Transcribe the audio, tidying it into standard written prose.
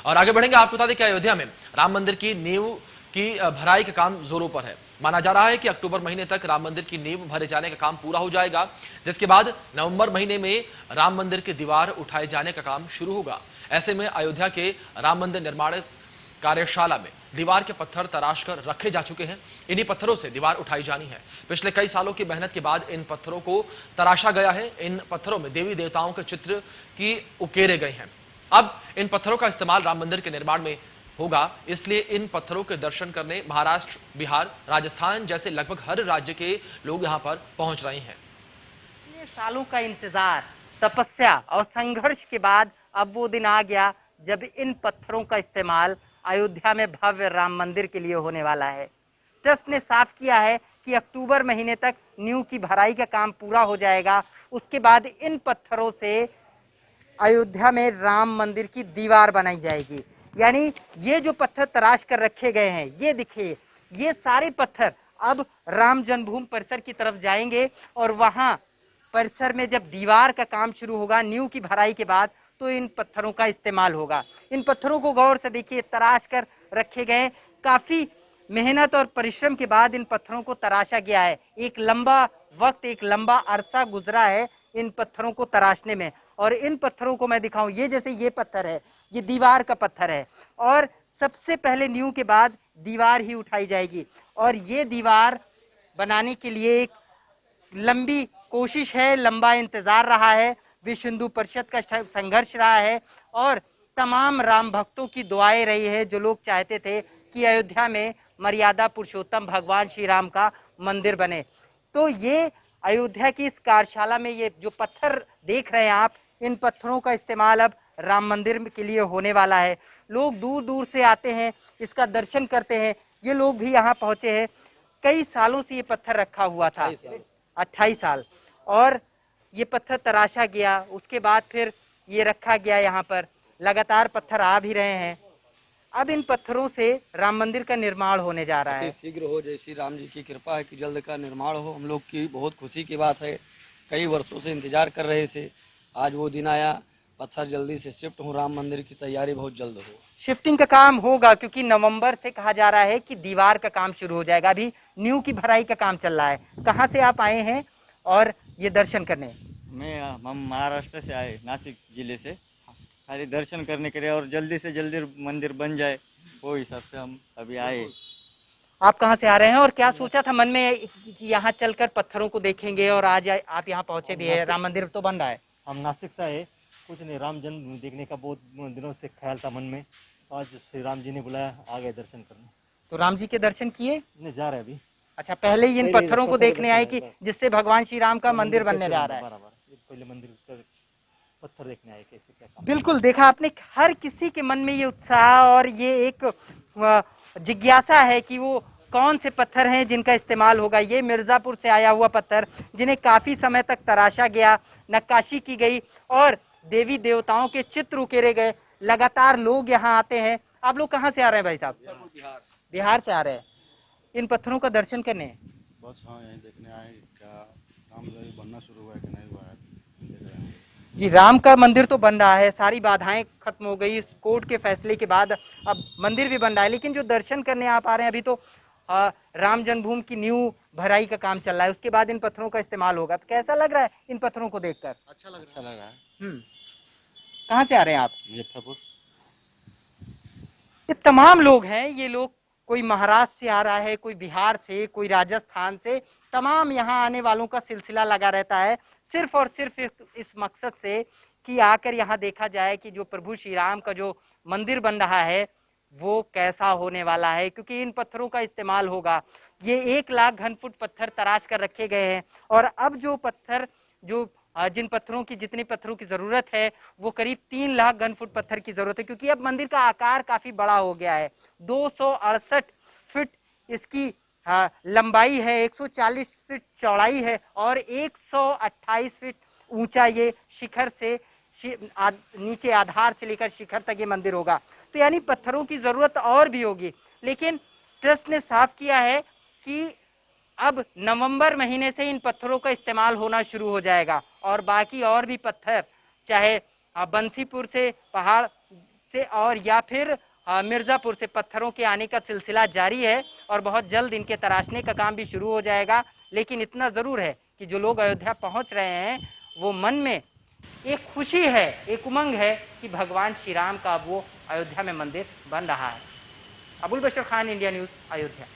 और आगे बढ़ेंगे, आपको बता दें कि अयोध्या में राम मंदिर की नींव की भराई का काम जोरों पर है। माना जा रहा है कि अक्टूबर महीने तक राम मंदिर की नींव भरे जाने का काम पूरा हो जाएगा, जिसके बाद नवंबर महीने में राम मंदिर की दीवार उठाए जाने का काम शुरू होगा। ऐसे में अयोध्या के राम मंदिर निर्माण कार्यशाला में दीवार के पत्थर तराश कर रखे जा चुके हैं। इन्हीं पत्थरों से दीवार उठाई जानी है। पिछले कई सालों की मेहनत के बाद इन पत्थरों को तराशा गया है। इन पत्थरों में देवी देवताओं के चित्र की उकेरे गए हैं। अब इन पत्थरों का इस्तेमाल राम मंदिर के निर्माण में होगा, इसलिए इन पत्थरों के दर्शन करने महाराष्ट्र, बिहार, राजस्थान जैसे लगभग हर राज्य के लोग यहां पर पहुंच रहे हैं। सालों का इंतजार, तपस्या और संघर्ष के बाद अब वो दिन आ गया जब इन पत्थरों का इस्तेमाल अयोध्या में भव्य राम मंदिर के लिए होने वाला है। ट्रस्ट ने साफ किया है कि अक्टूबर महीने तक नींव की भराई का काम पूरा हो जाएगा। उसके बाद इन पत्थरों से अयोध्या में राम मंदिर की दीवार बनाई जाएगी। यानी ये जो पत्थर तराश कर रखे गए हैं, ये देखिए, ये सारे पत्थर अब राम जन्मभूमि परिसर की तरफ जाएंगे और वहां परिसर में जब दीवार का काम शुरू होगा, नींव की भराई के बाद, तो इन पत्थरों का इस्तेमाल होगा। इन पत्थरों को गौर से देखिए, तराश कर रखे गए। काफी मेहनत और परिश्रम के बाद इन पत्थरों को तराशा गया है। एक लंबा वक्त, एक लंबा अरसा गुजरा है इन पत्थरों को तराशने में। और इन पत्थरों को मैं दिखाऊं, ये जैसे ये पत्थर है, ये दीवार का पत्थर है और सबसे पहले नींव के बाद दीवार ही उठाई जाएगी। और ये दीवार बनाने के लिए एक लंबी कोशिश है, लंबा इंतजार रहा है, विश्व हिंदू परिषद का संघर्ष रहा है और तमाम राम भक्तों की दुआएं रही है, जो लोग चाहते थे कि अयोध्या में मर्यादा पुरुषोत्तम भगवान श्री राम का मंदिर बने। तो ये अयोध्या की इस कार्यशाला में ये जो पत्थर देख रहे हैं आप, इन पत्थरों का इस्तेमाल अब राम मंदिर के लिए होने वाला है। लोग दूर दूर से आते हैं, इसका दर्शन करते हैं। ये लोग भी यहाँ पहुंचे हैं। कई सालों से ये पत्थर रखा हुआ था, 28 साल, और ये पत्थर तराशा गया। उसके बाद फिर ये रखा गया यहाँ पर। लगातार पत्थर आ भी रहे हैं। अब इन पत्थरों से राम मंदिर का निर्माण होने जा रहा है। शीघ्र हो, जैसी राम जी की कृपा है कि जल्द का निर्माण हो। हम लोग की बहुत खुशी की बात है, कई वर्षों से इंतजार कर रहे थे, आज वो दिन आया। पत्थर जल्दी से शिफ्ट हो, राम मंदिर की तैयारी बहुत जल्द हो। शिफ्टिंग का काम होगा क्योंकि नवंबर से कहा जा रहा है कि दीवार का काम शुरू हो जाएगा। अभी नींव की भराई का काम चल रहा है। कहाँ से आप आए हैं और ये दर्शन करने? हम महाराष्ट्र से आए, नासिक जिले से, खाली दर्शन करने के लिए और जल्दी से जल्दी मंदिर बन जाए, वो हिसाब से हम अभी आए। आप कहाँ से आ रहे हैं और क्या सोचा था मन में कि यहाँ चलकर पत्थरों को देखेंगे और आज आप यहाँ पहुँचे भी है? राम मंदिर तो बन रहा है। हम नासिक से आए, कुछ नहीं, राम जन्म देखने का बहुत दिनों से ख्याल था मन में। आज श्री राम जी ने बुलाया, आ गए दर्शन करने। तो राम जी के दर्शन किए? नहीं, जा रहे अभी। अच्छा, पहले ही इन पत्थरों को देखने आए कि जिससे भगवान श्री राम का मंदिर बनने जा रहा है। पहले मंदिर का पत्थर देखने आए, कैसे क्या। बिल्कुल, देखा आपने, हर किसी के मन में ये उत्साह और ये एक जिज्ञासा है कि वो कौन से पत्थर हैं जिनका इस्तेमाल होगा। ये मिर्जापुर से आया हुआ पत्थर, जिन्हें काफी समय तक तराशा गया, नक्काशी की गई और देवी देवताओं के चित्र उकेरे गए। लगातार लोग यहाँ आते हैं। आप लोग कहाँ से आ रहे हैं भाई साहब? बिहार से आ रहे हैं इन पत्थरों का दर्शन करने। बस हाँ, यही देखने आए क्या राम मंदिर बनना शुरू हुआ है कि नहीं हुआ है। जी, राम का मंदिर तो बन रहा है, सारी बाधाएं खत्म हो गई। कोर्ट के फैसले के बाद अब मंदिर भी बन रहा है, लेकिन जो दर्शन करने आप आ रहे हैं, अभी तो राम जन्मभूमि की नींव भराई का काम चल रहा है। उसके बाद इन पत्थरों का इस्तेमाल होगा। तो कैसा लग रहा है इन पत्थरों को देखकर? अच्छा लग रहा है। कहाँ से आ रहे हैं आप? मुजफ्फरपुर। ये तमाम लोग हैं, ये लोग, कोई महाराष्ट्र से आ रहा है, कोई बिहार से, कोई राजस्थान से। तमाम यहाँ आने वालों का सिलसिला लगा रहता है, सिर्फ और सिर्फ इस मकसद से कि आकर यहाँ देखा जाए कि जो प्रभु श्री राम का जो मंदिर बन रहा है वो कैसा होने वाला है। क्योंकि इन पत्थरों का इस्तेमाल होगा। ये 1 लाख घन फुट पत्थर तराश कर रखे गए हैं और अब जो पत्थर, जो जिन पत्थरों की, जितने पत्थरों की जरूरत है, वो करीब 3 लाख घन फुट पत्थर की जरूरत है। क्योंकि अब मंदिर का आकार काफी बड़ा हो गया है। 268 फीट इसकी लंबाई है, 140 फीट चौड़ाई है और 128 फीट ऊंचा ये शिखर से नीचे आधार से लेकर शिखर तक ये मंदिर होगा। तो यानी पत्थरों की जरूरत और भी होगी, लेकिन ट्रस्ट ने साफ किया है कि अब नवंबर महीने से इन पत्थरों का इस्तेमाल होना शुरू हो जाएगा और बाकी और भी पत्थर, चाहे बंसीपुर से, पहाड़ से और या फिर मिर्ज़ापुर से पत्थरों के आने का सिलसिला जारी है और बहुत जल्द इनके तराशने का काम भी शुरू हो जाएगा। लेकिन इतना ज़रूर है कि जो लोग अयोध्या पहुंच रहे हैं वो मन में एक खुशी है, एक उमंग है कि भगवान श्री राम का वो अयोध्या में मंदिर बन रहा है। अबुल बशर खान, इंडिया न्यूज़, अयोध्या।